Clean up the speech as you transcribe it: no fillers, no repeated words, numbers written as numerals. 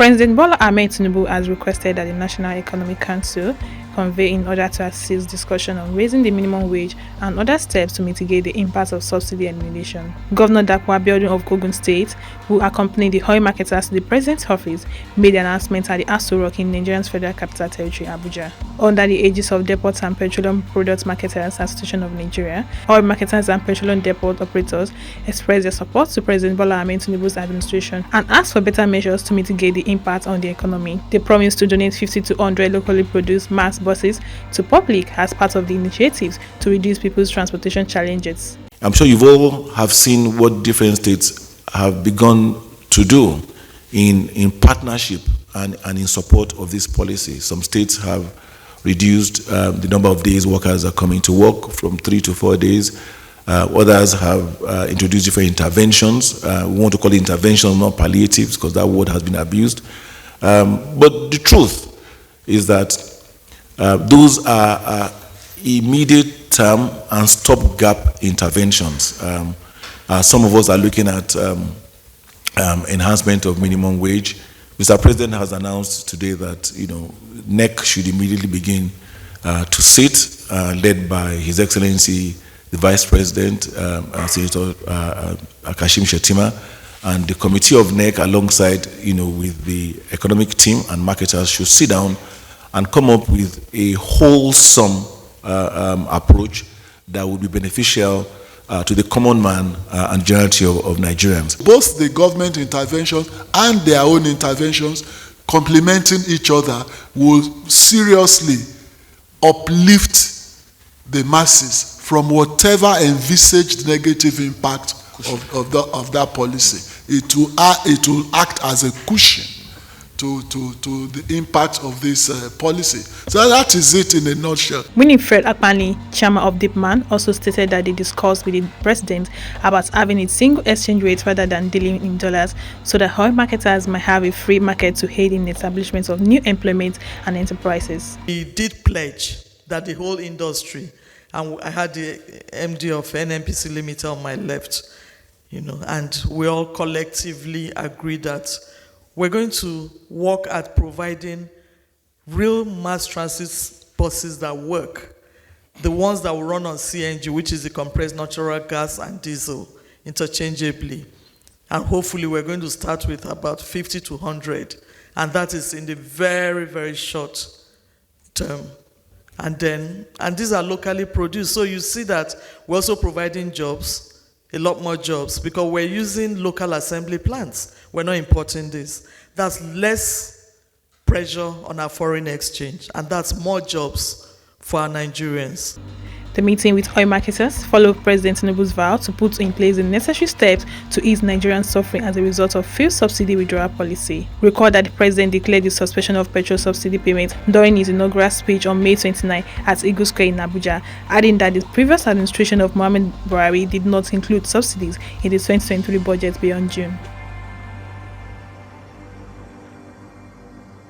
President Bola-Ahmed Tinubu has requested that the National Economic Council convene in order to assist discussion on raising the minimum wage and other steps to mitigate the impact of subsidy elimination. Governor Abiodun of Ogun State, who accompanied the oil marketers to the president's office, made the announcement at the Aso Rock in Nigeria's Federal Capital Territory, Abuja. Under the aegis of Depot and Petroleum Products Marketers Association of Nigeria, oil marketers and petroleum depot operators expressed their support to President Bola-Ahmed Tinubu's administration and asked for better measures to mitigate the impact on the economy. They promised to donate 50 to 100 locally produced mass buses to public as part of the initiatives to reduce people's transportation challenges. I'm sure you've all have seen what different states have begun to do in partnership and in support of this policy. Some states have reduced the number of days workers are coming to work from 3 to 4 days. Others have introduced different interventions. We want to call it intervention, not palliatives, because that word has been abused. But the truth is that those are immediate term and stopgap interventions. Some of us are looking at enhancement of minimum wage. Mr. President has announced today that NEC should immediately begin to sit, led by His Excellency the Vice President, Senator Kashim Shettima, and the committee of NEC alongside with the economic team and marketers should sit down and come up with a wholesome approach that would be beneficial to the common man and majority of Nigerians. Both the government interventions and their own interventions complementing each other will seriously uplift the masses from whatever envisaged negative impact of that policy. It will act as a cushion to the impact of this policy. So that is it in a nutshell. Winifred Akpani, chairman of DeepMan, also stated that they discussed with the president about having a single exchange rate rather than dealing in dollars, so that oil marketers might have a free market to aid in the establishment of new employment and enterprises. He did pledge that the whole industry, and I had the MD of NNPC Limited on my left, and we all collectively agreed that we're going to work at providing real mass transit buses that work. The ones that will run on CNG, which is the compressed natural gas and diesel, interchangeably. And hopefully we're going to start with about 50 to 100. And that is in the very, very short term. And these are locally produced. So you see that we're also providing jobs, a lot more jobs, because we're using local assembly plants. We're not importing this. That's less pressure on our foreign exchange, and that's more jobs for our Nigerians. The meeting with oil marketers followed President Tinubu's vow to put in place the necessary steps to ease Nigerian suffering as a result of fuel subsidy withdrawal policy. Recall that the president declared the suspension of petrol subsidy payments during his inaugural speech on May 29 at Eagle Square in Abuja, adding that the previous administration of Muhammadu Buhari did not include subsidies in the 2023 budget beyond June.